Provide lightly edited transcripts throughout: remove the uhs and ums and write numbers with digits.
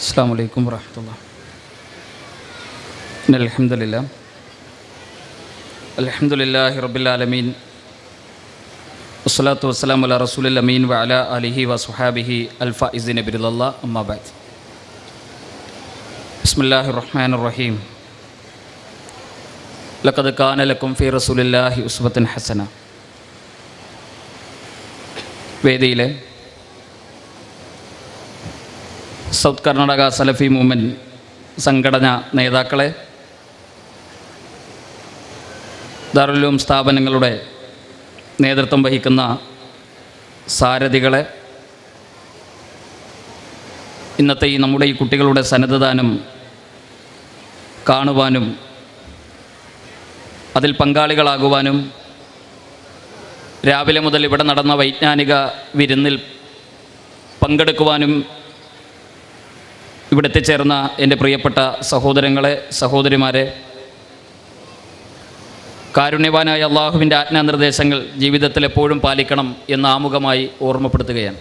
അസ്സലാമു അലൈക്കും വറഹ്മത്തുള്ളാഹി. അൽഹംദുലില്ലാഹി റബ്ബിൽ ആലമീൻ വസ്സലാത്തു വസ്സലാമു അലാ റസൂലിൽ അമീൻ വഅലാ ആലിഹി വസ്വഹാബിഹി അൽഫായിസിന ബിറിദല്ലാഹ് അമ്മാ ബഅദ്. ബിസ്മില്ലാഹിർ റഹ്മാനിർ റഹീം. ലഖദ് കാന ലക്കും ഫീ റസൂലില്ലാഹി ഉസ്വത്തുൻ ഹസന. വേദിയിലെ സൗത്ത് കർണാടക സലഫി മൂവ്മെൻറ്റ് സംഘടന നേതാക്കളെ, ദാറുൽ ഉലൂം സ്ഥാപനങ്ങളുടെ നേതൃത്വം വഹിക്കുന്ന സാരഥികളെ, ഇന്നത്തെ നമ്മുടെ ഈ കുട്ടികളുടെ സന്നദ്ധദാനം കാണുവാനും അതിൽ പങ്കാളികളാകുവാനും രാവിലെ മുതൽ ഇവിടെ നടന്ന വൈജ്ഞാനിക വിരുന്നിൽ പങ്കെടുക്കുവാനും ഇവിടെ എത്തിച്ചേർന്ന എൻ്റെ പ്രിയപ്പെട്ട സഹോദരങ്ങളെ, സഹോദരിമാരെ, കാരുണ്യവാനായ അള്ളാഹുവിൻ്റെ ആജ്ഞാനിർദ്ദേശങ്ങൾ ജീവിതത്തിൽ എപ്പോഴും പാലിക്കണം എന്ന് ആമുഖമായി ഓർമ്മപ്പെടുത്തുകയാണ്.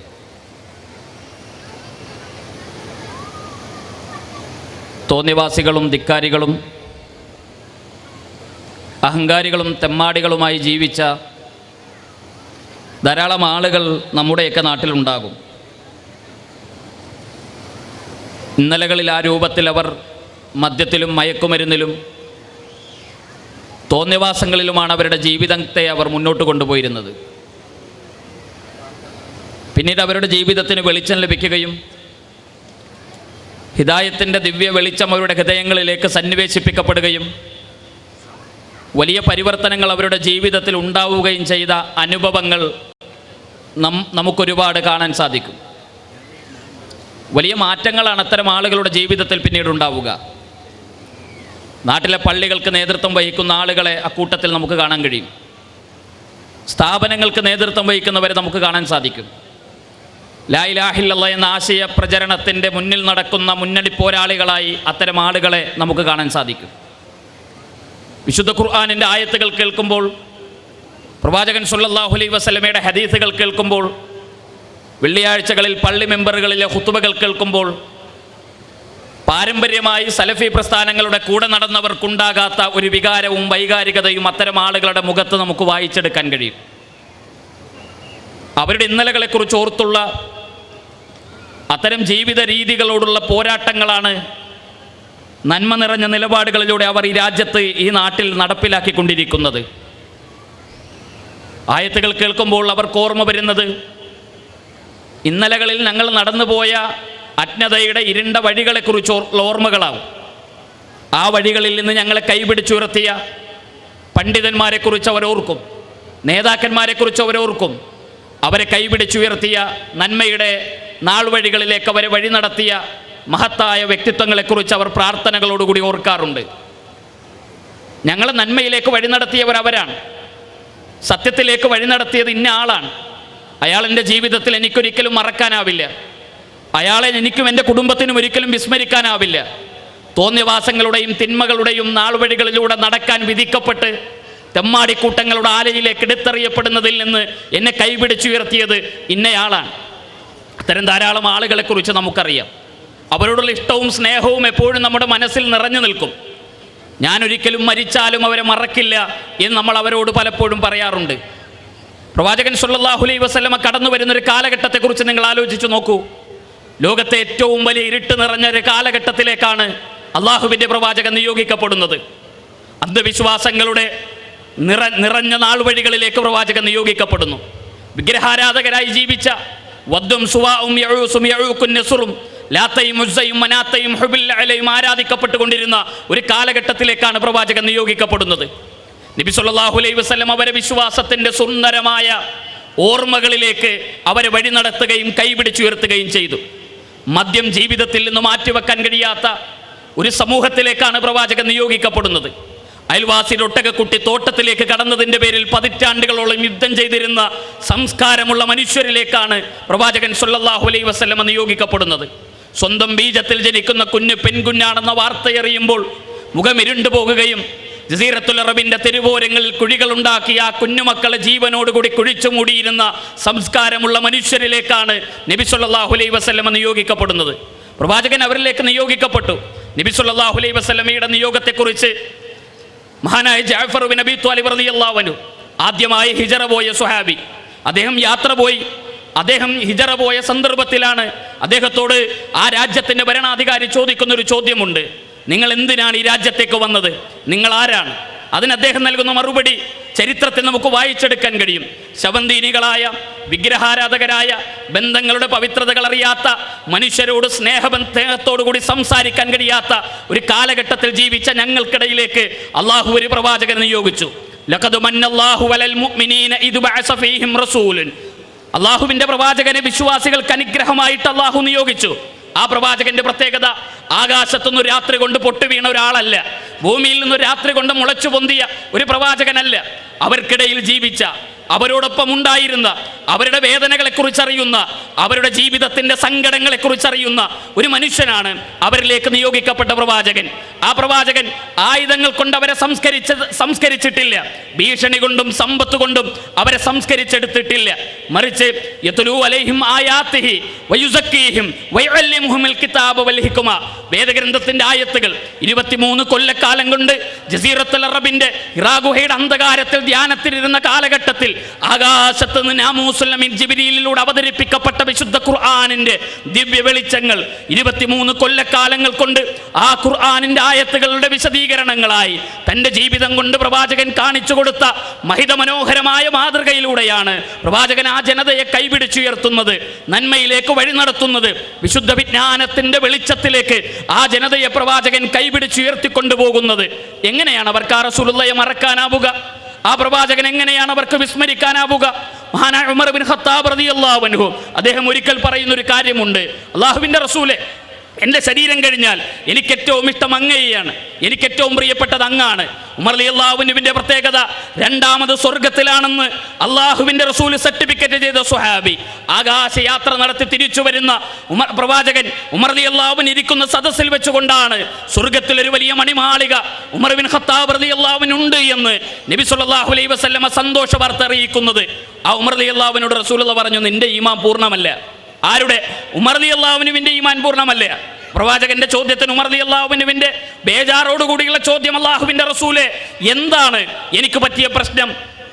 തോന്നിവാസികളും ധിക്കാരികളും അഹങ്കാരികളും തെമ്മാടികളുമായി ജീവിച്ച ധാരാളം ആളുകൾ നമ്മുടെയൊക്കെ നാട്ടിലുണ്ടാകും. ഇന്നലകളിൽ ആ രൂപത്തിൽ അവർ മദ്യത്തിലും മയക്കുമരുന്നിലും തോന്നിവാസങ്ങളിലുമാണ് അവരുടെ ജീവിതത്തെ അവർ മുന്നോട്ട് കൊണ്ടുപോയിരുന്നത്. പിന്നീട് അവരുടെ ജീവിതത്തിന് വെളിച്ചം ലഭിക്കുകയും ഹിദായത്തിൻ്റെ ദിവ്യ വെളിച്ചം അവരുടെ ഹൃദയങ്ങളിലേക്ക് സന്നിവേശിപ്പിക്കപ്പെടുകയും വലിയ പരിവർത്തനങ്ങൾ അവരുടെ ജീവിതത്തിൽ ഉണ്ടാവുകയും ചെയ്ത അനുഭവങ്ങൾ നമുക്കൊരുപാട് കാണാൻ സാധിക്കും. വലിയ മാറ്റങ്ങളാണ് അത്തരം ആളുകളുടെ ജീവിതത്തിൽ പിന്നീട് ഉണ്ടാവുക. നാട്ടിലെ പള്ളികൾക്ക് നേതൃത്വം വഹിക്കുന്ന ആളുകളെ അക്കൂട്ടത്തിൽ നമുക്ക് കാണാൻ കഴിയും. സ്ഥാപനങ്ങൾക്ക് നേതൃത്വം വഹിക്കുന്നവരെ നമുക്ക് കാണാൻ സാധിക്കും. ലാ ഇലാഹ ഇല്ലല്ലാഹ് എന്ന ആശയ പ്രചരണത്തിൻ്റെ മുന്നിൽ നടക്കുന്ന മുന്നണി പോരാളികളായി അത്തരം ആളുകളെ നമുക്ക് കാണാൻ സാധിക്കും. വിശുദ്ധ ഖുർആനിൻ്റെ ആയത്തുകൾ കേൾക്കുമ്പോൾ, പ്രവാചകൻ സ്വല്ലല്ലാഹു അലൈഹി വസല്ലമയുടെ ഹദീസുകൾ കേൾക്കുമ്പോൾ, വെള്ളിയാഴ്ചകളിൽ പള്ളി മെമ്പറുകളിലെ ഖുതുബകൾ കേൾക്കുമ്പോൾ, പാരമ്പര്യമായി സലഫി പ്രസ്ഥാനങ്ങളുടെ കൂടെ നടന്നവർക്കുണ്ടാകാത്ത ഒരു വികാരവും വൈകാരികതയും അത്തരം ആളുകളുടെ മുഖത്ത് നമുക്ക് വായിച്ചെടുക്കാൻ കഴിയും. അവരുടെ ഇന്നലകളെക്കുറിച്ച് ഓർത്തുള്ള അത്തരം ജീവിത രീതികളോടുള്ള പോരാട്ടങ്ങളാണ് നന്മ നിറഞ്ഞ നിലപാടുകളിലൂടെ അവർ ഈ രാജ്യത്ത്, ഈ നാട്ടിൽ നടപ്പിലാക്കിക്കൊണ്ടിരിക്കുന്നത്. ആയത്തുകൾ കേൾക്കുമ്പോൾ അവർക്ക് ഓർമ്മ വരുന്നത് ഇന്നലകളിൽ ഞങ്ങൾ നടന്നുപോയ അജ്ഞതയുടെ ഇരുണ്ട വഴികളെക്കുറിച്ചുള്ള ഓർമ്മകളാവും. ആ വഴികളിൽ നിന്ന് ഞങ്ങളെ കൈപിടിച്ചുയർത്തിയ പണ്ഡിതന്മാരെക്കുറിച്ച് അവരോർക്കും, നേതാക്കന്മാരെക്കുറിച്ച് അവരോർക്കും. അവരെ കൈപിടിച്ചുയർത്തിയ നന്മയുടെ നാൾ വഴികളിലേക്ക് അവരെ വഴി നടത്തിയ മഹത്തായ വ്യക്തിത്വങ്ങളെക്കുറിച്ച് അവർ പ്രാർത്ഥനകളോടുകൂടി ഓർക്കാറുണ്ട്. ഞങ്ങളെ നന്മയിലേക്ക് വഴി നടത്തിയവർ അവരാണ്. സത്യത്തിലേക്ക് വഴി നടത്തിയത് ഇന്ന ആളാണ്. അയാളെൻ്റെ ജീവിതത്തിൽ എനിക്കൊരിക്കലും മറക്കാനാവില്ല. അയാളെ എനിക്കും എൻ്റെ കുടുംബത്തിനും ഒരിക്കലും വിസ്മരിക്കാനാവില്ല. തോന്നിവാസങ്ങളുടെയും തിന്മകളുടെയും നാൾവഴികളിലൂടെ നടക്കാൻ വിധിക്കപ്പെട്ട് തെമ്മാടിക്കൂട്ടങ്ങളുടെ ആലയിലേക്ക് എടുത്തെറിയപ്പെടുന്നതിൽ നിന്ന് എന്നെ കൈപിടിച്ചുയർത്തിയത് ഇന്നയാളാണ്. അത്തരം ധാരാളം ആളുകളെക്കുറിച്ച് നമുക്കറിയാം. അവരോടുള്ള ഇഷ്ടവും സ്നേഹവും എപ്പോഴും നമ്മുടെ മനസ്സിൽ നിറഞ്ഞു നിൽക്കും. ഞാനൊരിക്കലും മരിച്ചാലും അവരെ മറക്കില്ല എന്ന് നമ്മൾ അവരോട് പലപ്പോഴും പറയാറുണ്ട്. പ്രവാചകൻ സ്വല്ലല്ലാഹു അലൈഹി വസല്ലമ കടന്നു വരുന്നൊരു കാലഘട്ടത്തെക്കുറിച്ച് നിങ്ങൾ ആലോചിച്ച് നോക്കൂ. ലോകത്തെ ഏറ്റവും വലിയ ഇരുട്ട് നിറഞ്ഞൊരു കാലഘട്ടത്തിലേക്കാണ് അള്ളാഹുവിൻ്റെ പ്രവാചകൻ നിയോഗിക്കപ്പെടുന്നത്. അന്ധവിശ്വാസങ്ങളുടെ നിറഞ്ഞ നാൾവഴികളിലേക്ക് പ്രവാചകൻ നിയോഗിക്കപ്പെടുന്നു. വിഗ്രഹാരാധകരായി ജീവിച്ച വദ്ദും സുവാഉം യഊസും യഊകുൻ നസ്റും ലാത്തയും ഉസ്സയും മനാത്തയും ഹുബിൽ അലയും ആരാധിക്കപ്പെട്ടുകൊണ്ടിരുന്ന ഒരു കാലഘട്ടത്തിലേക്കാണ് പ്രവാചകൻ നിയോഗിക്കപ്പെടുന്നത്. നബി സല്ലല്ലാഹു അലൈഹി വസല്ലം അവരെ വിശ്വാസത്തിൻ്റെ സുന്ദരമായ ഓർമ്മകളിലേക്ക് അവരെ വഴി നടത്തുകയും കൈപിടിച്ചുയർത്തുകയും ചെയ്തു. മദ്യം ജീവിതത്തിൽ നിന്ന് മാറ്റിവെക്കാൻ കഴിയാത്ത ഒരു സമൂഹത്തിലേക്കാണ് പ്രവാചകൻ നിയോഗിക്കപ്പെടുന്നത്. അയൽവാസിയുടെ ഒട്ടകക്കുട്ടി തോട്ടത്തിലേക്ക് കടന്നതിൻ്റെ പേരിൽ പതിറ്റാണ്ടുകളോളം യുദ്ധം ചെയ്തിരുന്ന സംസ്കാരമുള്ള മനുഷ്യരിലേക്കാണ് പ്രവാചകൻ സ്വല്ലല്ലാഹു അലൈഹി വസല്ലം നിയോഗിക്കപ്പെടുന്നത്. സ്വന്തം ബീജത്തിൽ ജനിക്കുന്ന കുഞ്ഞ് പെൺകുഞ്ഞാണെന്ന വാർത്തയറിയുമ്പോൾ മുഖമിരുണ്ടു പോകുകയും ജസീറത്തുൽ അറബിൻ്റെ തെരുവോരങ്ങളിൽ കുഴികളുണ്ടാക്കി ആ കുഞ്ഞുമക്കളെ ജീവനോടുകൂടി കുഴിച്ചു മൂടിയിരുന്ന സംസ്കാരമുള്ള മനുഷ്യരിലേക്കാണ് നബി സല്ലല്ലാഹു അലൈഹി വസല്ലം നിയോഗിക്കപ്പെടുന്നത്. പ്രവാചകൻ അവരിലേക്ക് നിയോഗിക്കപ്പെട്ടു. നബി സല്ലല്ലാഹു അലൈഹി വസല്ലമയുടെ നിയോഗത്തെക്കുറിച്ച് മഹാനായ ജഅഫർ ബിൻ അബീ ത്വാലിബ് റളിയല്ലാഹു അൻഹു ആദ്യമായി ഹിജറ പോയ സ്വഹാബി, അദ്ദേഹം യാത്ര പോയി. അദ്ദേഹം ഹിജറ പോയ സന്ദർഭത്തിലാണ് അദ്ദേഹത്തോട് ആ രാജ്യത്തിൻ്റെ ഭരണാധികാരി ചോദിക്കുന്നൊരു ചോദ്യമുണ്ട്: നിങ്ങൾ എന്തിനാണ് ഈ രാജ്യത്തേക്ക് വന്നത്? നിങ്ങൾ ആരാണ്? അതിന് അദ്ദേഹം നൽകുന്ന മറുപടി ചരിത്രത്തിൽ നമുക്ക് വായിച്ചെടുക്കാൻ കഴിയും. ശവന്തീനികളായ, വിഗ്രഹാരാധകരായ, ബന്ധങ്ങളുടെ പവിത്രതകൾ അറിയാത്ത, മനുഷ്യരോട് സ്നേഹത്തോടുകൂടി സംസാരിക്കാൻ കഴിയാത്ത ഒരു കാലഘട്ടത്തിൽ ജീവിച്ച ഞങ്ങൾക്കിടയിലേക്ക് അള്ളാഹു ഒരു പ്രവാചകനെ നിയോഗിച്ചു. ലഖദ് മന്നല്ലാഹു അലൽ മുഅ്മിനീന ഇദ് ബഅസ ഫീഹിം റസൂലൻ. അള്ളാഹുവിൻ്റെ പ്രവാചകനെ വിശ്വാസികൾക്ക് അനുഗ്രഹമായിട്ട് അള്ളാഹു നിയോഗിച്ചു. ആ പ്രവാചകന്റെ പ്രത്യേകത, ആകാശത്തുനിന്ന് രാത്രി കൊണ്ട് പൊട്ടി വീണ ഒരാളല്ല, ഭൂമിയിൽ നിന്ന് രാത്രി കൊണ്ട് മുളച്ചു പൊന്തിയ ഒരു പ്രവാചകനല്ല. അവർക്കിടയിൽ ജീവിച്ച, അവരോടൊപ്പം ഉണ്ടായിരുന്ന, അവരുടെ വേദനകളെക്കുറിച്ചറിയുന്ന, അവരുടെ ജീവിതത്തിൻ്റെ സങ്കടങ്ങളെക്കുറിച്ചറിയുന്ന ഒരു മനുഷ്യനാണ് അവരിലേക്ക് നിയോഗിക്കപ്പെട്ട പ്രവാചകൻ. ആ പ്രവാചകൻ ആയുധങ്ങൾ കൊണ്ട് അവരെ സംസ്കരിച്ചിട്ടില്ല, ഭീഷണി കൊണ്ടും സമ്പത്ത് കൊണ്ടും അവരെ സംസ്കരിച്ചെടുത്തിട്ടില്ല. മറിച്ച് യത്ലൂ അലൈഹിം ആയാത്തിഹി വയുസക്കീഹിം വയുഅല്ലിമുഹുൽ കിതാബ വൽ ഹിക്മ, വേദഗ്രന്ഥത്തിൻ്റെ ആയത്തുകൾ 23 കൊല്ലക്കാലം കൊണ്ട് ജസീറത്തുൽ അറബിൻ്റെ ഹിറാ ഗുഹയുടെ അന്ധകാരത്തിൽ ധ്യാനത്തിലിരുന്ന കാലഘട്ടത്തിൽ ആകാശത്ത് നിന്ന് നാമൂസുൽ അമീൻ ജിബ്രീലിലൂടെ അവതരിപ്പിക്കപ്പെട്ട വിശുദ്ധ ഖുർആനിൻ്റെ ദിവ്യ വെളിച്ചങ്ങൾ 23 കൊല്ലക്കാലങ്ങൾ കൊണ്ട് ആ ഖുർആനിൻ്റെ ആയത്തുകളുടെ വിശദീകരണങ്ങളായി തൻ്റെ ജീവിതം കൊണ്ട് പ്രവാചകൻ കാണിച്ചു കൊടുത്ത മഹിതമനോഹരമായ മാതൃകയിലൂടെയാണ് പ്രവാചകൻ ആ ജനതയെ കൈപിടിച്ചുയർത്തുന്നത്, നന്മയിലേക്ക് വഴി നടത്തുന്നത്. വിശുദ്ധ വിജ്ഞാനത്തിൻ്റെ വെളിച്ചത്തിലേക്ക് ആ ജനതയെ പ്രവാചകൻ കൈപിടിച്ചുയർത്തിക്കൊണ്ടുപോകുന്നത്. എങ്ങനെയാണ് അവർക്ക് ആ റസൂലുള്ളാഹിയെ മറക്കാനാവുക? ആ പ്രവാചകൻ എങ്ങനെയാണ് അവർക്ക് വിസ്മരിക്കാനാവുക? മഹാനായ ഉമർ ബിൻ ഖത്താബ് റളിയല്ലാഹു അൻഹു അദ്ദേഹം ഒരിക്കൽ പറയുന്നൊരു കാര്യമുണ്ട്: അള്ളാഹുവിൻ്റെ റസൂലെ, എൻ്റെ ശരീരം കഴിഞ്ഞാൽ എനിക്ക് ഏറ്റവും ഇഷ്ടം അങ്ങയെയാണ്, എനിക്ക് ഏറ്റവും പ്രിയപ്പെട്ടത് അങ്ങാണ്. ഉമർ റളിയല്ലാഹു അൻഹുവിൻ്റെ പ്രത്യേകത, രണ്ടാമത് സ്വർഗത്തിലാണെന്ന് അള്ളാഹുവിൻ്റെ റസൂൽ സർട്ടിഫിക്കറ്റ് ചെയ്ത സ്വഹാബി. ആകാശയാത്ര നടത്തി തിരിച്ചു വരുന്ന പ്രവാചകൻ ഉമർ റളിയല്ലാഹു അൻഹു ഇരിക്കുന്ന സദസ്സിൽ വെച്ചുകൊണ്ടാണ് സ്വർഗത്തിൽ ഒരു വലിയ മണിമാളിക ഉമർ ബിൻ ഖത്താബ് റളിയല്ലാഹു അൻഹു ഉണ്ട് എന്ന് നബി സല്ലല്ലാഹു അലൈഹി വസല്ലമ സന്തോഷ വാർത്ത അറിയിക്കുന്നത്. ആ ഉമർ റളിയല്ലാഹു അൻഹുവിനോട് റസൂലുള്ളാഹി പറഞ്ഞു: നിന്റെ ഈമാൻ പൂർണ്ണമല്ല. ആരുടെ? ഉമർ റളിയല്ലാഹു അൻഹുവിൻ്റെ ഈമാൻ പൂർണ്ണമല്ല. പ്രവാചകന്റെ ചോദ്യത്തിന് ഉമർ റളിയല്ലാഹു അൻഹുവിൻ്റെ ബേജാറോടുകൂടിയുള്ള ചോദ്യം: അല്ലാഹുവിൻ്റെ റസൂലേ, എന്താണ് എനിക്ക് പറ്റിയ പ്രശ്നം?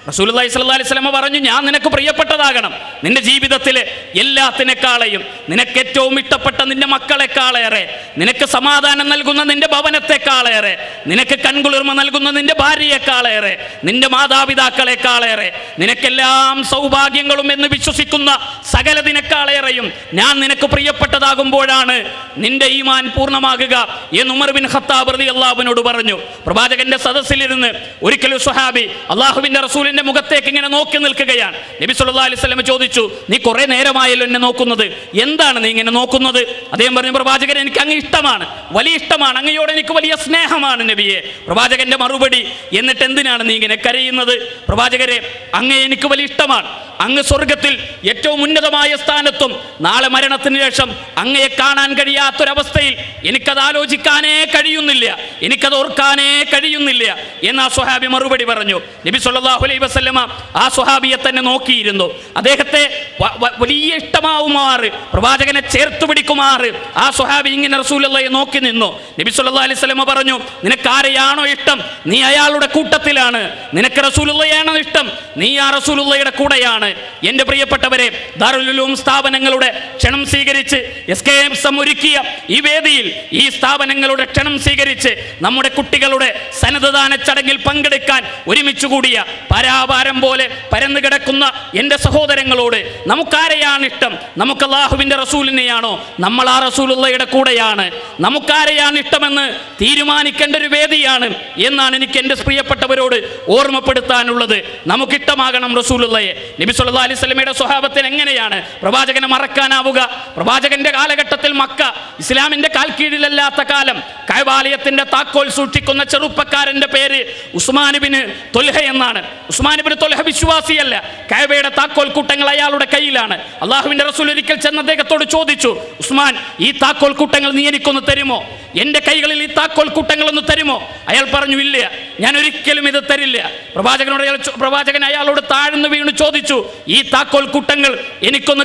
റസൂലുള്ളാഹി സ്വല്ലല്ലാഹു അലൈഹി വസല്ലം പറഞ്ഞു: ഞാൻ നിനക്ക് പ്രിയപ്പെട്ടതാകണം. നിന്റെ ജീവിതത്തിലെ എല്ലാത്തിനേക്കാളെയും, നിനക്ക് ഏറ്റവും ഇഷ്ടപ്പെട്ട നിന്റെ മക്കളെക്കാളേറെ, നിനക്ക് സമാധാനം നൽകുന്ന നിന്റെ ഭവനത്തെക്കാളേറെ, നിനക്ക് കൺകുളിർമ നൽകുന്ന നിന്റെ ഭാര്യയെക്കാളേറെ, നിന്റെ മാതാപിതാക്കളെക്കാളേറെ, നിനക്കെല്ലാം സൗഭാഗ്യങ്ങളും എന്ന് വിശ്വസിക്കുന്ന സകലതിനേക്കാളേറെയും ഞാൻ നിനക്ക് പ്രിയപ്പെട്ടതാകുമ്പോഴാണ് നിന്റെ ഈമാൻ പൂർണ്ണമാകുക എന്ന് ഉമർ ബിൻ ഖത്താബ് റളിയല്ലാഹു അൻഹു പറഞ്ഞു. പ്രവാചകന്റെ സദസ്സിലിരുന്ന് ഒരിക്കലും സ്വഹാബി അല്ലാഹുവിൻ്റെ റസൂലിന്റെ മുഖത്തേക്ക് ഇങ്ങനെ നോക്കി നിൽക്കുകയാണ്. നബി സല്ലല്ലാഹു അലൈഹി വസല്ലം ചോദിച്ചു: നീ കുറെ നേരമായല്ലോ എന്നെ നോക്കുന്നത്, എന്താണ് നീ ഇങ്ങനെ നോക്കുന്നത്? അദ്ദേഹം പറഞ്ഞു: പ്രവാചകൻ, എനിക്ക് അങ്ങ് ഇഷ്ടമാണ്, വലിയ ഇഷ്ടമാണ്, അങ്ങയോട് എനിക്ക് വലിയ സ്നേഹമാണ് നബിയെ. പ്രവാചകന്റെ മറുപടി: എന്നിട്ട് എന്തിനാണ് നീ ഇങ്ങനെ കരയുന്നത്? പ്രവാചകരെ, അങ്ങയെ എനിക്ക് വലിയ ഇഷ്ടമാണ്. അങ്ങ് സ്വർഗത്തിൽ ഏറ്റവും ഉന്നതമായ സ്ഥാനത്തും നാളെ മരണത്തിന് ശേഷം അങ്ങയെ കാണാൻ കഴിയാത്തൊരവസ്ഥയിൽ എനിക്കത് ആലോചിക്കാനേ കഴിയുന്നില്ല, എനിക്കത് ഓർക്കാനേ കഴിയുന്നില്ല എന്ന് ആ സ്വഹാബി മറുപടി പറഞ്ഞു. നബി സല്ലല്ലാഹു അലൈഹി വസല്ലമ ആ സ്വഹാബിയെ തന്നെ നോക്കിയിരുന്നു. അദ്ദേഹത്തെ വലിയ ഇഷ്ടമാവുമാറ്, പ്രവാചകനെ ചേർത്ത് പിടിക്കുമാറ് ആ സ്വഹാബി ഇങ്ങനെ റസൂലുള്ളാഹിയെ നോക്കി നിന്നു. നബി സല്ലല്ലാഹു അലൈഹി വസല്ലമ പറഞ്ഞു: നിനക്ക് ആരെയാണോ ഇഷ്ടം, നീ അയാളുടെ കൂട്ടത്തിലാണ്. നിനക്ക് റസൂലുള്ളാഹിയാണോ ഇഷ്ടം, നീ ആ റസൂലുള്ളാഹിയുടെ കൂടെയാണ്. എൻ്റെ പ്രിയപ്പെട്ടവരെ, ദാറുൽ ഉലൂം സ്ഥാപനങ്ങളുടെ ക്ഷണം സ്വീകരിച്ച് SKM ഒരുക്കിയ ഈ വേദിയിൽ ഈ സ്ഥാപനങ്ങളുടെ ക്ഷണം സ്വീകരിച്ച് നമ്മുടെ കുട്ടികളുടെ സന്നദ്ധദാന ചടങ്ങിൽ പങ്കെടുക്കാൻ ഒരുമിച്ച് കൂടിയ പരാപാരം പോലെ പരന്നു കിടക്കുന്ന എൻ്റെ സഹോദരങ്ങളോട്, നമുക്കാരെയാണ് ഇഷ്ടം? നമുക്ക് അല്ലാഹുവിൻ്റെ റസൂലിനെയാണോ? നമ്മൾ ആ റസൂലുള്ളാഹിയുടെ കൂടെയാണ്. നമുക്കാരെയാണ് ഇഷ്ടമെന്ന് തീരുമാനിക്കേണ്ട ഒരു വേദിയാണ് എന്നാണ് എനിക്ക് എൻ്റെ പ്രിയപ്പെട്ടവരോട് ഓർമ്മപ്പെടുത്താനുള്ളത്. നമുക്കിഷ്ടമാകണം റസൂലുള്ളാഹിയെ. നബി സല്ലല്ലാഹു അലൈഹി വസല്ലമയുടെ സ്വഹാബത്തിന് എങ്ങനെയാണ് പ്രവാചകനെ മറക്കാനാവുക? പ്രവാചകന്റെ കാലഘട്ടത്തിൽ മക്ക ഇസ്ലാമിന്റെ കാൽക്കീഴിലല്ലാത്ത കാലം, കഅബാലയത്തിന്റെ താക്കോൽ സൂക്ഷിക്കുന്ന ചെറുപ്പക്കാരന്റെ പേര് ഉസ്മാൻ ഇബ്നു ത്വൽഹ എന്നാണ്. ഉസ്മാൻ ഇബ്നു ത്വൽഹ വിശ്വാസിയല്ല. കഅബയുടെ താക്കോൽ കൂട്ടങ്ങൾ അയാളുടെ കയ്യിലാണ്. അല്ലാഹുവിൻ്റെ റസൂൽ ഒരിക്കൽ ചെന്ന് അദ്ദേഹത്തോട് ചോദിച്ചു: ഉസ്മാൻ, ഈ താക്കോൽ കൂട്ടങ്ങൾ നീ എനിക്കൊന്ന് തരുമോ? എൻ്റെ കൈകളിൽ ഈ താക്കോൽ കൂട്ടങ്ങളൊന്ന് തരുമോ? അയാൾ പറഞ്ഞു: ഇല്ല, ഞാൻ ഒരിക്കലും ഇത് തരില്ല. പ്രവാചകൻ അയാളോട് താഴ്ന്നു വീണ് ചോദിച്ചു: ഈ താക്കോൽ കൂട്ടങ്ങൾ എനിക്കൊന്ന്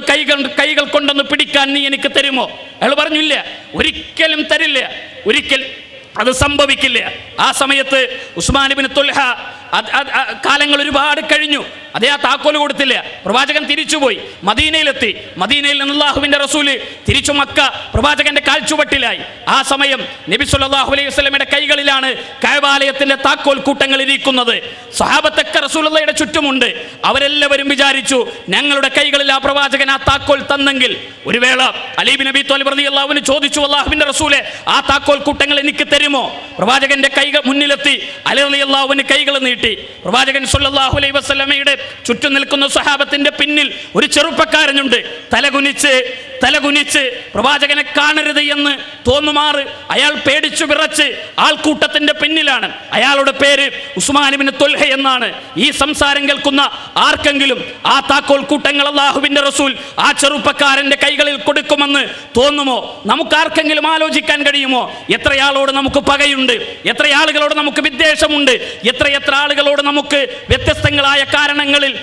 കൈകൾ കൊണ്ടൊന്ന് പിടിക്കാൻ നീ എനിക്ക് തരുമോ? അയാൾ പറഞ്ഞില്ല, ഒരിക്കലും തരില്ല, ഒരിക്കൽ അത് സംഭവിക്കില്ല. ആ സമയത്ത് ഉസ്മാൻ ഇബ്നു തുൽഹ കാലങ്ങൾ ഒരുപാട് കഴിഞ്ഞു, അതേ ആ താക്കോൽ കൊടുത്തില്ല. പ്രവാചകൻ തിരിച്ചുപോയി, മദീനയിലെത്തി. മദീനയിൽ നിന്ന് അല്ലാഹുവിൻ്റെ റസൂല് തിരിച്ചു മക്ക പ്രവാചകന്റെ കാൽച്ചുവട്ടിലായി. ആ സമയം നബി സല്ലല്ലാഹു അലൈഹി വസല്ലമയുടെ കൈകളിലാണ് കഅബാലയത്തിന്റെ താക്കോൽ കൂട്ടങ്ങൾ ഇരിക്കുന്നത്. സ്വഹാബത്തൊക്കെ റസൂലുള്ളാഹിയുടെ ചുറ്റുമുണ്ട്. അവരെല്ലാവരും വിചാരിച്ചു, ഞങ്ങളുടെ കൈകളിൽ ആ പ്രവാചകൻ ആ താക്കോൽ തന്നെങ്കിൽ ഒരു വേള അലി ഇബ്നു അബീ ത്വാലിബ് റളിയല്ലാഹു അൻഹു ചോദിച്ചു, അല്ലാഹുവിൻ്റെ റസൂലേ, ആ താക്കോൽ കൂട്ടങ്ങൾ എനിക്ക് തരുമോ? പ്രവാചകന്റെ കൈകൾ മുന്നിലെത്തി. അലി റളിയല്ലാഹു അൻഹു കൈകൾ നീട്ടി. പ്രവാചകൻ സല്ലല്ലാഹു അലൈഹി വസല്ലമയുടെ ചുറ്റും നിൽക്കുന്ന സ്വഹാബത്തിന്റെ പിന്നിൽ ഒരു ചെറുപ്പക്കാരനുണ്ട്. തലകുനിച്ച് പ്രവാചകനെ കാണരുത് എന്ന് തോന്നുമാറ് അയാൾ പേടിച്ചു വിറച്ച് ആൾക്കൂട്ടത്തിന്റെ പിന്നിലാണ്. അയാളുടെ പേര് ഉസ്മാൻ ഇബ്നു തുൽഹ എന്നാണ്. ഈ സംസാരം കേൾക്കുന്ന ആർക്കെങ്കിലും ആ താക്കോൽ കൂട്ടങ്ങൾ അല്ലാഹുവിൻ്റെ റസൂൽ ആ ചെറുപ്പക്കാരന്റെ കൈകളിൽ കൊടുക്കുമെന്ന് തോന്നുമോ? നമുക്ക് ആർക്കെങ്കിലും ആലോചിക്കാൻ കഴിയുമോ? എത്രയാളോട് നമുക്ക് പകയുണ്ട്, എത്ര ആളുകളോട് നമുക്ക് വിദ്വേഷമുണ്ട്, എത്ര ആളുകളോട് നമുക്ക് വ്യത്യസ്തങ്ങളായ കാരണങ്ങളിൽ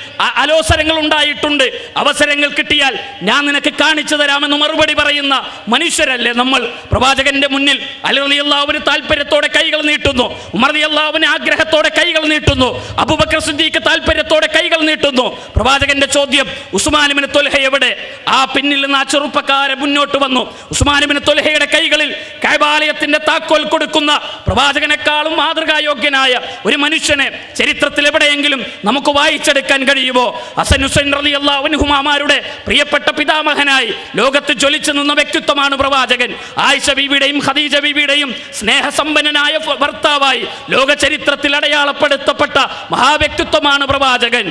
അലോസരങ്ങൾ ഉണ്ടായിട്ടുണ്ട്. അവസരങ്ങൾ കിട്ടിയാൽ ഞാൻ നിനക്ക് കാണിച്ചു തരാമെന്ന് മറുപടി പറയുന്ന മനുഷ്യരല്ലേ നമ്മൾ? പ്രവാചകന്റെ മുന്നിൽ അലി റളിയല്ലാഹു അൻഹു താല്പര്യത്തോടെ കൈകൾ നീട്ടുന്നു, ഉമർ റളിയല്ലാഹു അൻഹു ആഗ്രഹത്തോടെ കൈകൾ നീട്ടുന്നു, അബൂബക്കർ സിദ്ദീഖ് താല്പര്യത്തോടെ കൈകൾ നീട്ടുന്നു. പ്രവാചകന്റെ ചോദ്യം, ഉസ്മാൻ ഇബ്നു തുൽഹ എവിടെ? ആ പിന്നിൽ നിന്ന് ആ ചെറുപ്പക്കാരൻ മുന്നോട്ട് വന്നു. ഉസ്മാൻ ഇബ്നു തുൽഹയുടെ കൈകളിൽ കഅബാലയത്തിന്റെ താക്കോൽ കൊടുക്കുന്ന പ്രവാചകനെക്കാളും മാതൃകായോഗ്യനായ ഒരു മനുഷ്യനെ ചരിത്രത്തിൽ എവിടെയെങ്കിലും നമുക്ക് വായിച്ചെടുക്കാൻ കഴിയുമോ? ഹസൻ ഹുസൈൻ റളിയല്ലാഹു അൻഹുമാരുടെ പ്രിയപ്പെട്ട പിതാമഹനായി ലോകത്ത് ജ്വലിച്ചു നിന്ന വ്യക്തിത്വമാണ് പ്രവാചകൻ. ആയിഷ ബീവിയുടെയും ഖദീജ ബീവിയുടെയും സ്നേഹസമ്പന്നനായ ഭർത്താവായി ലോക ചരിത്രത്തിൽ അടയാളപ്പെടുത്തപ്പെട്ട മഹാവ്യക്തിത്വമാണ് പ്രവാചകൻ.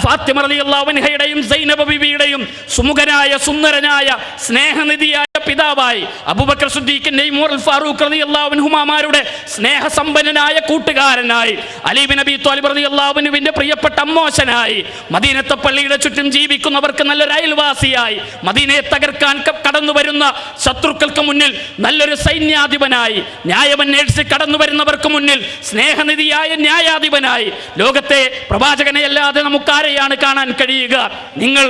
ഫാത്തിമ റളിയല്ലാഹു അൻഹയുടെയും സൈനബ ബീവിയുടെയും സുമുഖനായ സുന്ദരനായ സ്നേഹനിധിയായ പിതാവായി അബൂബക്കർ സിദ്ദീഖിന്റെയും ഉമർ ഫാറൂഖ് റളിയല്ലാഹു അൻഹുമാരുടെ സ്നേഹസമ്പന്നനായ കൂട്ടുകാരനായി അലി ഇബ്നു അബീ ത്വാലിബ് റളിയല്ലാഹു അൻഹുവിന്റെ പ്രിയപ്പെട്ട അമ്മോശനായി മദീനത്തെ പള്ളിയുടെ ചുറ്റും ജീവിക്കുന്നവർക്ക് നല്ലൊരു അയൽവാസിയായി മദീനയെ തകർക്കാൻ കടന്നു വരുന്ന ശത്രുക്കൾക്ക് മുന്നിൽ നല്ലൊരു സൈന്യാധിപനായി ന്യായമന്വേഷിച്ച് കടന്നു വരുന്നവർക്ക് മുന്നിൽ സ്നേഹനിധിയായ ന്യായാധിപനായി ലോകത്തെ പ്രവാചകനെ അല്ലാതെ നമുക്കാരെയാണ് കാണാൻ കഴിയുക? നിങ്ങൾ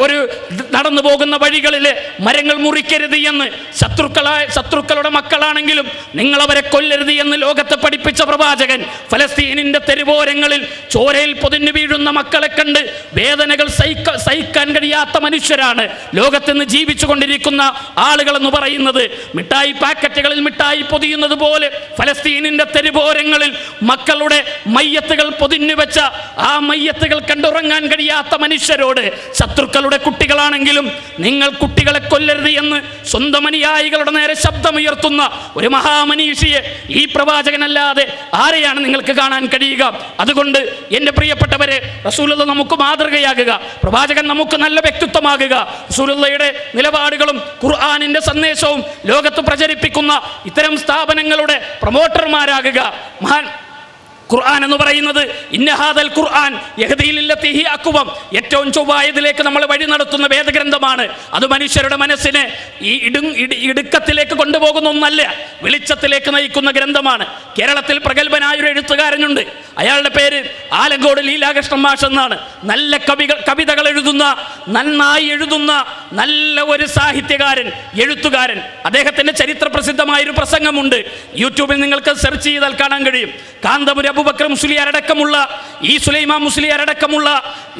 ഒരു നടന്നു പോകുന്ന വഴികളിലെ മരങ്ങൾ മുറിക്കരുത് എന്ന് ശത്രുക്കളുടെ മക്കളാണെങ്കിലും നിങ്ങൾ അവരെ കൊല്ലരുത് എന്ന് ലോകത്തെ പഠിപ്പിച്ച പ്രവാചകൻ ഫലസ്തീനിന്റെ തെരുവോരങ്ങളിൽ ചോരയിൽ പൊതിഞ്ഞു വീഴുന്ന മക്കളെ കണ്ട് വേദനകൾ സഹിക്കാൻ കഴിയാത്ത മനുഷ്യരാണ് ലോകത്ത് നിന്ന് ജീവിച്ചു കൊണ്ടിരിക്കുന്ന ആളുകൾ എന്ന് പറയുന്നത്. മിഠായി പാക്കറ്റുകളിൽ മിഠായി പൊതിയുന്നത് പോലെ ഫലസ്തീനിന്റെ തെരുവോരങ്ങളിൽ മക്കളുടെ മയ്യത്തുകൾ പൊതിഞ്ഞു വെച്ച ആ മയ്യത്തുകൾ കണ്ടുറങ്ങാൻ കഴിയാത്ത മനുഷ്യരോട് ശത്രുക്കളുടെ കുട്ടികളാണെങ്കിലും നിങ്ങൾ കുട്ടികളെ കൊല്ലരുത് എന്ന് സ്വന്തം അനുയായികളുടെ നേരെ ശബ്ദമുയർത്തുന്ന ഒരു മഹാമനീഷിയെ ഈ പ്രവാചകനല്ലാതെ ആരെയാണ് നിങ്ങൾക്ക് കാണാൻ കഴിയുക? അതുകൊണ്ട് എൻ്റെ പ്രിയപ്പെട്ടവരെ, റസൂലുള്ളാഹി നമുക്ക് മാതൃകയാകുക, പ്രവാചകൻ നമുക്ക് നല്ല വ്യക്തിത്വമാകുക. റസൂലുള്ളാഹിയുടെ നിലപാടുകളും ഖുർആനിന്റെ സന്ദേശവും ലോകത്ത് പ്രചരിപ്പിക്കുന്ന ഇത്തരം സ്ഥാപനങ്ങളുടെ പ്രൊമോട്ടർമാരാകുക. ഖുർആൻ എന്ന് പറയുന്നത് ഇന്നഹാദൽ ഖുർആൻ യഹ്ദീ ലില്ലത്തി ഹി അഖ്വം, ഏറ്റവും ചൊവ്വായതിലേക്ക് നമ്മൾ വഴി നടത്തുന്ന വേദഗ്രന്ഥമാണ്. അത് മനുഷ്യരുടെ മനസ്സിനെ ഈ ഇടുക്കത്തിലേക്ക് കൊണ്ടുപോകുന്ന ഒന്നല്ല, വെളിച്ചത്തിലേക്ക് നയിക്കുന്ന ഗ്രന്ഥമാണ്. കേരളത്തിൽ പ്രഗത്ഭനായ ഒരു എഴുത്തുകാരനുണ്ട്. അയാളുടെ പേര് ആലങ്കോട് ലീലാകൃഷ്ണൻ മാഷ് എന്നാണ്. നല്ല കവിതകൾ എഴുതുന്ന, നന്നായി എഴുതുന്ന നല്ല ഒരു സാഹിത്യകാരൻ, എഴുത്തുകാരൻ. അദ്ദേഹത്തിൻ്റെ ചരിത്ര പ്രസിദ്ധമായൊരു പ്രസംഗമുണ്ട്. യൂട്യൂബിൽ നിങ്ങൾക്ക് സെർച്ച് ചെയ്താൽ കാണാൻ കഴിയും. കാന്തപുരം അബൂബക്കർ മുസ്ലിയാർ അടക്കമുള്ള, ഈ സുലൈമാൻ മുസ്ലിയാർ അടക്കമുള്ള,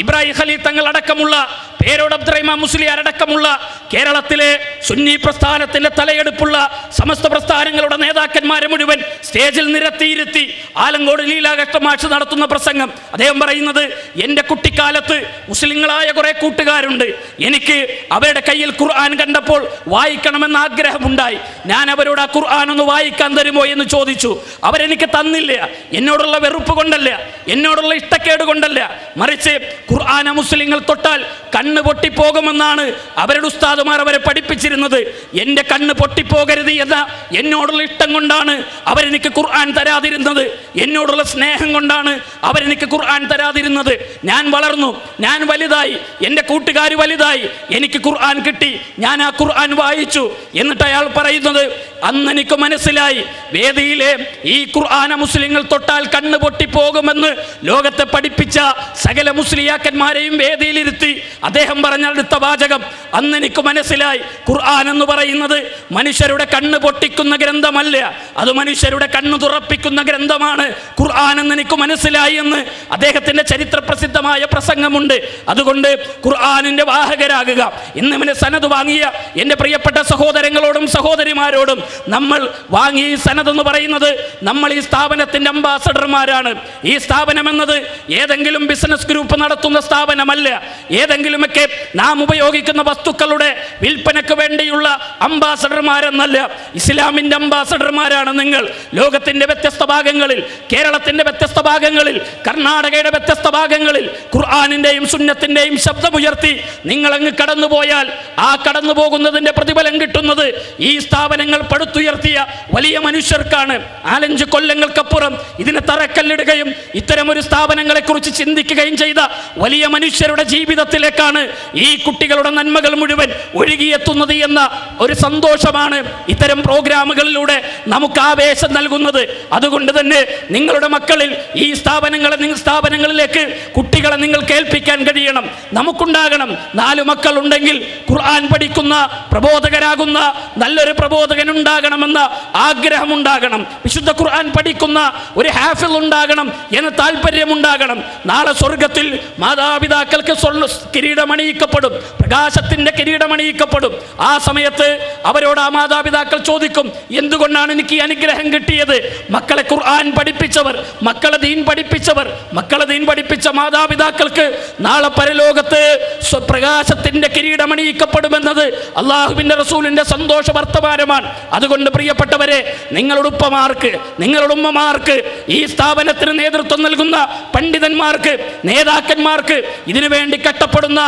ഇബ്രാഹിം ഖലീൽ തങ്ങൾ അടക്കമുള്ള, പേരോട് അബ്ദുറഹ്മാൻ മുസ്ലിയാർ അടക്കമുള്ള കേരളത്തിലെ സുന്നി പ്രസ്ഥാനത്തിന്റെ തലയെടുപ്പുള്ള സമസ്ത പ്രസ്ഥാനങ്ങളുടെ നേതാക്കന്മാരെ മുഴുവൻ സ്റ്റേജിൽ നിരത്തിയിരുത്തി ആലങ്കോട് ലീലാകൃഷ്ണൻ മാഷ് നടത്തുന്ന പ്രസംഗം. അദ്ദേഹം പറയുന്നത്, എൻ്റെ കുട്ടിക്കാലത്ത് മുസ്ലിങ്ങളായ കുറെ കൂട്ടുകാരുണ്ട്. എനിക്ക് അവരുടെ കയ്യിൽ ഖുർആൻ കണ്ടപ്പോൾ വായിക്കണമെന്ന് ആഗ്രഹമുണ്ടായി. ഞാൻ അവരോട് ആ ഖുർആൻ ഒന്ന് വായിക്കാൻ തരുമോ എന്ന് ചോദിച്ചു. അവരെനിക്ക് തന്നില്ല. എന്നോടുള്ള വെറുപ്പ് കൊണ്ടല്ല, എന്നോടുള്ള ഇഷ്ടക്കേട് കൊണ്ടല്ല, മറിച്ച് ഖുർആൻ മുസ്ലിങ്ങൾ തൊട്ടാൽ കണ്ണ് പൊട്ടിപ്പോകുമെന്നാണ് അവരുടെ ഉസ്താദുമാർ അവരെ പഠിപ്പിച്ചിരുന്നത്. എൻ്റെ കണ്ണ് പൊട്ടിപ്പോകരുത് എന്ന എന്നോടുള്ള ഇഷ്ടം കൊണ്ടാണ് അവരെനിക്ക് ഖുർആൻ തരാതിരുന്നത്. എന്നോടുള്ള സ്നേഹം കൊണ്ടാണ് അവരെനിക്ക് ഖുർആൻ തരാതിരുന്നത്. ഞാൻ വളർന്നു, ഞാൻ വലുതായി, എൻ്റെ കൂട്ടുകാർ വലുതായി, എനിക്ക് ഖുർആൻ കിട്ടി, ഞാൻ ആ ഖുർആൻ വായിച്ചു. എന്നിട്ട് അയാൾ പറയുന്നത്, അന്ന് എനിക്ക് മനസ്സിലായി, വേദിയിലെ ഈ ഖുർആന മുസ്ലിങ്ങൾ തൊട്ടാൽ കണ്ണ് പൊട്ടിപ്പോകുമെന്ന് ലോകത്തെ പഠിപ്പിച്ച സകല മുസ്ലിയാക്കന്മാരെയും വേദിയിലിരുത്തി അദ്ദേഹം പറഞ്ഞ അടുത്ത വാചകം അന്ന് എനിക്ക് മനസ്സിലായി, ഖുർആൻ എന്ന് പറയുന്നത് മനുഷ്യരുടെ കണ്ണ് പൊട്ടിക്കുന്ന ഗ്രന്ഥമല്ല, അത് മനുഷ്യരുടെ കണ്ണ് തുറപ്പിക്കുന്ന ഗ്രന്ഥമാണ് ഖുർആൻ എന്ന് എനിക്ക് മനസ്സിലായി എന്ന് അദ്ദേഹത്തിന്റെ ചരിത്ര പ്രസിദ്ധമായ പ്രസംഗമുണ്ട്. അതുകൊണ്ട് ഖുർആനിന്റെ വാഹകരാകുക. ഇന്ന് ഇവന് സനത് വാങ്ങിയ എൻ്റെ പ്രിയപ്പെട്ട സഹോദരങ്ങളോടും സഹോദരിമാരോടും, നമ്മൾ വാങ്ങിയ ഈ സനത് എന്ന് പറയുന്നത് നമ്മൾ ഈ സ്ഥാപനത്തിന്റെ അംബാസഡർമാരാണ്. ഈ സ്ഥാപനം എന്നത് ഏതെങ്കിലും ബിസിനസ് ഗ്രൂപ്പ് നടത്തുന്ന സ്ഥാപനമല്ല, ഏതെങ്കിലുമൊക്കെ നാം ഉപയോഗിക്കുന്ന വസ്തുക്കളുടെ വിൽപ്പനയ്ക്ക് വേണ്ടിയുള്ള അംബാസഡർമാരെന്നല്ല, ഇസ്ലാമിന്റെ അംബാസഡർമാരാണ് നിങ്ങൾ. ലോകത്തിന്റെ വ്യത്യസ്ത ഭാഗങ്ങളിൽ, കേരളത്തിന്റെ വ്യത്യസ്ത ഭാഗങ്ങളിൽ, കർണാടകയുടെ വ്യത്യസ്ത ഭാഗങ്ങളിൽ ഖുർആനിന്റെയും സുന്നത്തിന്റെയും ശബ്ദമുയർത്തി നിങ്ങളങ്ങ് കടന്നുപോയാൽ ആ കടന്നു പോകുന്നതിന്റെ പ്രതിഫലം കിട്ടുന്നത് ഈ സ്ഥാപനങ്ങൾ പടുത്തുയർത്തിയ വലിയ മനുഷ്യർക്കാണ്. 4-5 കൊല്ലങ്ങൾക്കപ്പുറം ഇതിന് തറക്കല്ലിടുകയും ഇത്തരമൊരു സ്ഥാപനങ്ങളെ കുറിച്ച് ചിന്തിക്കുകയും ചെയ്ത വലിയ മനുഷ്യരുടെ ജീവിതത്തിലേക്കാണ് ഈ കുട്ടികളുടെ നന്മകൾ മുഴുവൻ ഒഴുകിയെത്തുന്നത് എന്ന ഒരു സന്തോഷമാണ് ഇത്തരം പ്രോഗ്രാമുകളിലൂടെ നമുക്ക് ആവേശം നൽകുന്നത്. അതുകൊണ്ട് തന്നെ നിങ്ങളുടെ മക്കളിൽ ഈ സ്ഥാപനങ്ങളിലേക്ക് കുട്ടികളെ നിങ്ങൾ കേൾപ്പിക്കാൻ കഴിയണം. നമുക്കുണ്ടാകണം. 4 മക്കളുണ്ടെങ്കിൽ ഖുർആൻ പഠിക്കുന്ന പ്രബോധകരാകുന്ന നല്ലൊരു പ്രബോധകൻ ഉണ്ടാകണമെന്ന ആഗ്രഹമുണ്ടാകണം. വിശുദ്ധ ഖുർആൻ പഠിക്കുന്ന ഒരു ഹാഫിൾ ഉണ്ടാകണം എന്ന താല്പര്യമുണ്ടാകണം. നാളെ സ്വർഗത്തിൽ മാതാപിതാക്കൾക്ക് കിരീടമണിയിക്കപ്പെടും, പ്രകാശത്തിന്റെ കിരീടമണിയിക്കപ്പെടും. ആ സമയത്ത് അവരോട് ആ മാതാപിതാക്കൾ ചോദിക്കും, എന്തുകൊണ്ടാണ് എനിക്ക് ഈ അനുഗ്രഹം കിട്ടിയത്? മക്കളെ ഖുർആൻ പഠിപ്പിച്ചവർ, മക്കളെ ദീൻ പഠിപ്പിച്ച മാതാപിതാക്കൾക്ക് നാളെ പരലോകത്ത് പ്രകാശത്തിന്റെ കിരീടമണിയിക്കപ്പെടുമെന്നത് അള്ളാഹുവിന്റെ റസൂലിന്റെ സന്തോഷ വർത്തമാനമാണ്. അതുകൊണ്ട് പ്രിയപ്പെട്ടവരെ, നിങ്ങളുടെ ഉപ്പമാർക്ക്, നിങ്ങളുടെ ഉമ്മമാർക്ക്, ഈ സ്ഥാപനത്തിന് നേതൃത്വം നൽകുന്ന പണ്ഡിതന്മാർക്ക്, നേതാക്കന്മാർക്ക്, ഇതിനുവേണ്ടി കഷ്ടപ്പെടുന്ന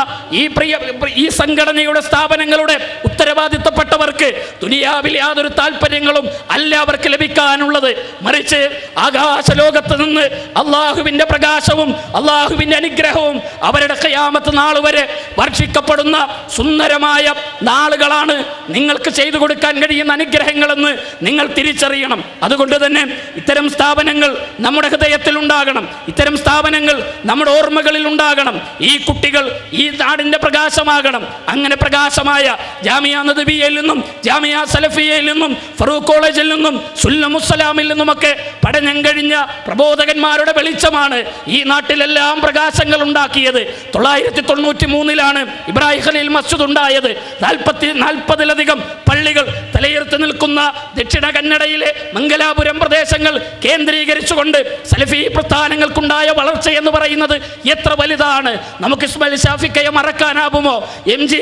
ഈ സംഘടനയുടെ സ്ഥാപനങ്ങളുടെ ഉത്തരവാദിത്തപ്പെട്ടവർക്ക് ദുനിയാവിൽ യാതൊരു താല്പര്യങ്ങളും അല്ല അവർക്ക് ലഭിക്കാനുള്ളത്. മറിച്ച് ആകാശലോകത്ത് നിന്ന് അള്ളാഹുവിന്റെ പ്രകാശവും അള്ളാഹുവിന്റെ അനുഗ്രഹവും അവരുടെ ഖിയാമത്ത് നാൾ വരെ വർഷിക്കപ്പെടുന്ന സുന്ദരമായ നാളുകളാണ് നിങ്ങൾക്ക് ചെയ്തു കൊടുക്കാൻ കഴിയുന്ന അനുഗ്രഹങ്ങളെന്ന് നിങ്ങൾ തിരിച്ചറിയണം. അതുകൊണ്ട് തന്നെ ഇത്തരം സ്ഥാപനങ്ങൾ നമ്മുടെ ഹൃദയത്തിൽ ഉണ്ടാകണം, ഇത്തരം സ്ഥാപനങ്ങൾ നമ്മുടെ ഓർമ്മകളിൽ ഉണ്ടാകണം. ഈ കുട്ടികൾ ഈ നാടിന്റെ പ്രകാശമാകണം. അങ്ങനെ പ്രകാശമായ ജാമിയ നദവിയയിൽ നിന്നും, ജാമിയ സലഫിയയിൽ നിന്നും, ഫറൂഖ് കോളേജിൽ നിന്നും, സുല്ലമുസ്സലാമിൽ നിന്നുമൊക്കെ പഠനം കഴിഞ്ഞ പ്രബോധകന്മാരുടെ വെളിച്ചമാണ് ഈ നാട്ടിലെല്ലാം പ്രകാശങ്ങൾ ഉണ്ടാക്കിയത്. 993 ഇബ്രാഹിം ഖലീൽ മസ്ജിദ് ഉണ്ടായത്. 40-ലധികം പള്ളികൾ തലയുയർത്തി നിൽക്കുന്ന ദക്ഷിണ കന്നഡയിലെ മംഗലാപുരം പ്രദേശങ്ങൾ കേന്ദ്രീകരിച്ചുകൊണ്ട് സലഫി പ്രസ്ഥാനങ്ങൾക്കുണ്ടായ വളർച്ച എന്ന് പറയുന്നത് എത്ര വലുതാണ്! നമുക്ക് ഇസ്മായിൽ ഷാഫിക്കയെ മറക്കാനാവുമോ? MG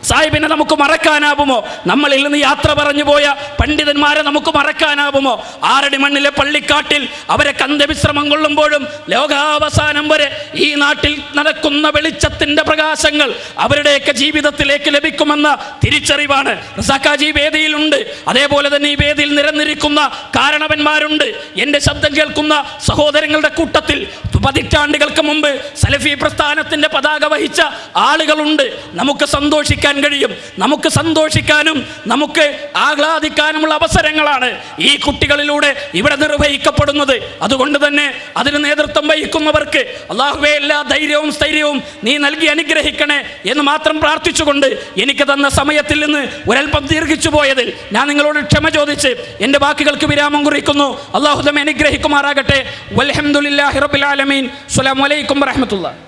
സാഹിബിനെ നമുക്ക് മറക്കാനാവുമോ? നമ്മളിൽ നിന്ന് യാത്ര പറഞ്ഞു പോയ പണ്ഡിതന്മാരെ നമുക്ക് മറക്കാനാവുമോ? 6 അടി മണ്ണിലെ പള്ളിക്കാട്ടിൽ അവരെ കന്ദവിശ്രമം കൊള്ളുമ്പോഴും ലോകാവസാനം വരെ ഈ നാട്ടിൽ നടക്കുന്ന വെളിച്ചത്തിന്റെ പ്രകാശങ്ങൾ അവരുടെയൊക്കെ ജീവിതത്തിലേക്ക് ലഭിക്കുമെന്ന തിരിച്ചറിവാണ്. റസാഖാജി വേദിയിലുണ്ട്, അതേപോലെ തന്നെ ഈ വേദിയിൽ നിരന്നിരിക്കുന്ന കാരണവന്മാരുണ്ട്. എൻ്റെ ശബ്ദം കേൾക്കുന്ന സഹോദരങ്ങളുടെ കൂട്ടത്തിൽ പതിറ്റാണ്ടുകൾക്ക് മുമ്പ് സലഫി പ്രസ്ഥാനത്തിന്റെ പതാക വഹിച്ച ആളുകളുണ്ട്. നമുക്ക് സന്തോഷിക്കാൻ കഴിയും. നമുക്ക് സന്തോഷിക്കാനും നമുക്ക് ആഹ്ലാദിക്കാനുമുള്ള അവസരങ്ങളാണ് ഈ കുട്ടികളിലൂടെ ഇവിടെ നിർവഹിക്കപ്പെടുന്നത്. അതുകൊണ്ട് തന്നെ അതിന് നേതൃത്വം വഹിക്കുന്നവർക്ക് അല്ലാഹുവേ എല്ലാ ധൈര്യവും സ്ഥൈര്യവും നീ നൽകി അനുഗ്രഹിക്കണേ എന്ന് മാത്രം പ്രാർത്ഥിച്ചുകൊണ്ട് എനിക്ക് തന്ന സമയത്തിൽ നിന്ന് ഒരൽപ്പം ദീർഘിച്ചു പോയതിൽ ഞാൻ നിങ്ങളോട് ക്ഷമ ചോദിച്ച് എൻ്റെ വാക്കുകൾക്ക് വിരാമം കുറിക്കുന്നു. അല്ലാഹു നമ്മെ അനുഗ്രഹിക്കുമാറാകട്ടെ. വൽഹംദുലില്ലാഹി റബ്ബിൽ ആലമീൻ. അസ്സലാമു അലൈക്കും വറഹ്മത്തുള്ളാഹി.